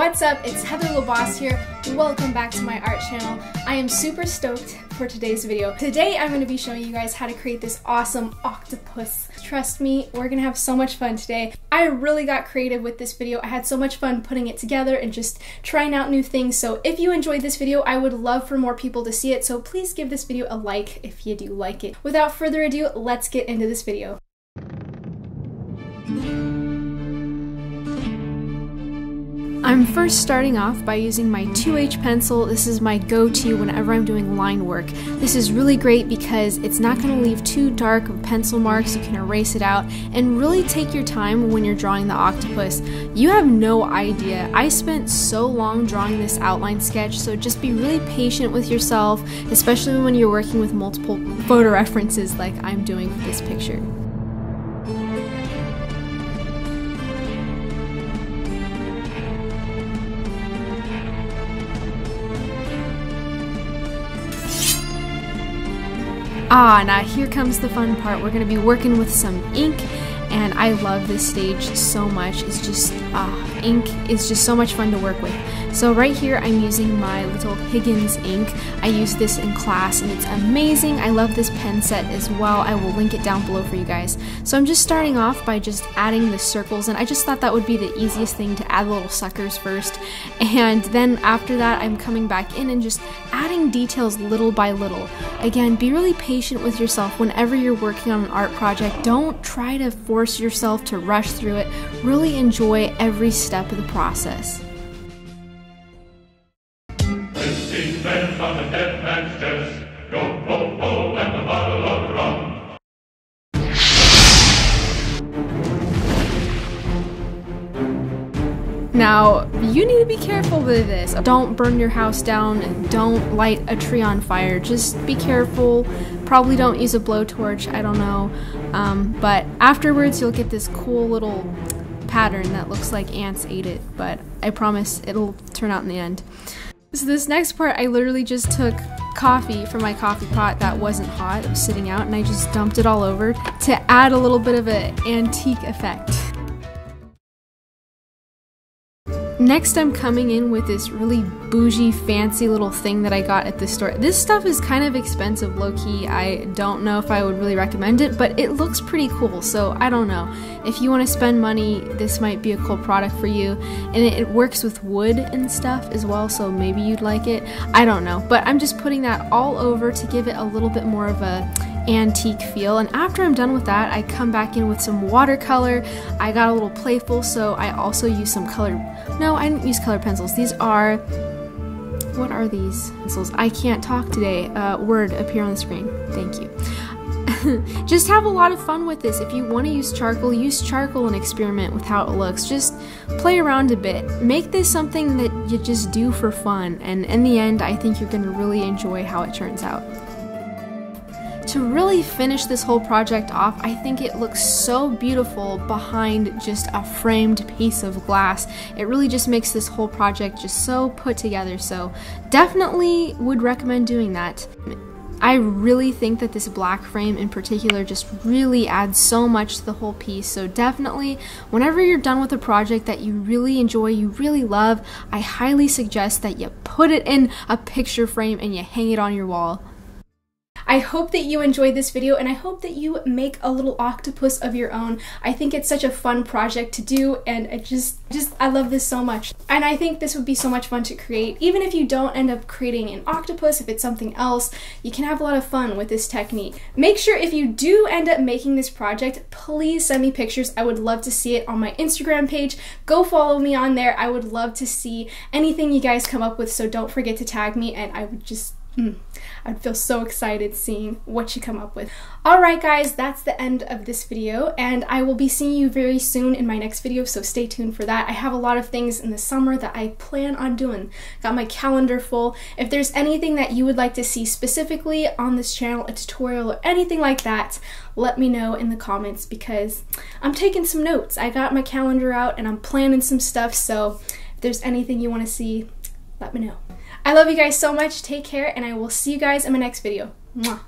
What's up? It's Heather LaBoss here. Welcome back to my art channel. I am super stoked for today's video. Today I'm going to be showing you guys how to create this awesome octopus. Trust me, we're going to have so much fun today. I really got creative with this video. I had so much fun putting it together and just trying out new things. So if you enjoyed this video, I would love for more people to see it. So please give this video a like if you do like it. Without further ado, let's get into this video. I'm first starting off by using my 2H pencil. This is my go-to whenever I'm doing line work. This is really great because it's not going to leave too dark of pencil marks. You can erase it out and really take your time when you're drawing the octopus. You have no idea. I spent so long drawing this outline sketch, so just be really patient with yourself, especially when you're working with multiple photo references like I'm doing for this picture. Now here comes the fun part. We're going to be working with some ink, and I love this stage so much. It's just, ink is just so much fun to work with. So right here I'm using my little Higgins ink. I used this in class and it's amazing. I love this pen set as well. I will link it down below for you guys. So I'm just starting off by just adding the circles, and I just thought that would be the easiest thing to add the little suckers first. And then after that I'm coming back in and just adding details little by little. Again, be really patient with yourself whenever you're working on an art project. Don't try to force yourself to rush through it. Really enjoy every step of the process. 15 men on the dead man's chest. Go, ho, ho, and the bottle of rum. Now, you need to be careful with this. Don't burn your house down and don't light a tree on fire. Just be careful. Probably don't use a blowtorch, I don't know. But afterwards you'll get this cool little pattern that looks like ants ate it, but I promise it'll turn out in the end. So this next part, I literally just took coffee from my coffee pot that wasn't hot, it was sitting out, and I just dumped it all over to add a little bit of an antique effect. Next, I'm coming in with this really bougie, fancy little thing that I got at the store. This stuff is kind of expensive, low-key. I don't know if I would really recommend it, but it looks pretty cool, so I don't know. If you want to spend money, this might be a cool product for you. And it works with wood and stuff as well, so maybe you'd like it. I don't know, but I'm just putting that all over to give it a little bit more of a antique feel. And after I'm done with that, I come back in with some watercolor. I got a little playful, so I also use some colored, no, I didn't use colored pencils. These are, what are these pencils? I can't talk today. Word appear on the screen. Thank you. Just have a lot of fun with this. If you want to use charcoal and experiment with how it looks. Just play around a bit. Make this something that you just do for fun, and in the end I think you're going to really enjoy how it turns out. To really finish this whole project off, I think it looks so beautiful behind just a framed piece of glass. It really just makes this whole project just so put together, so definitely would recommend doing that. I really think that this black frame in particular just really adds so much to the whole piece, so definitely whenever you're done with a project that you really enjoy, you really love, I highly suggest that you put it in a picture frame and you hang it on your wall. I hope that you enjoyed this video, and I hope that you make a little octopus of your own. I think it's such a fun project to do, and I love this so much. And I think this would be so much fun to create. Even if you don't end up creating an octopus, if it's something else, you can have a lot of fun with this technique. Make sure if you do end up making this project, please send me pictures. I would love to see it on my Instagram page. Go follow me on there. I would love to see anything you guys come up with, so don't forget to tag me, and I would just I'd feel so excited seeing what you come up with. Alright guys, that's the end of this video, and I will be seeing you very soon in my next video, so stay tuned for that. I have a lot of things in the summer that I plan on doing. Got my calendar full. If there's anything that you would like to see specifically on this channel, a tutorial or anything like that, let me know in the comments, because I'm taking some notes. I got my calendar out and I'm planning some stuff, so if there's anything you want to see, let me know. I love you guys so much. Take care, and I will see you guys in my next video. Mwah.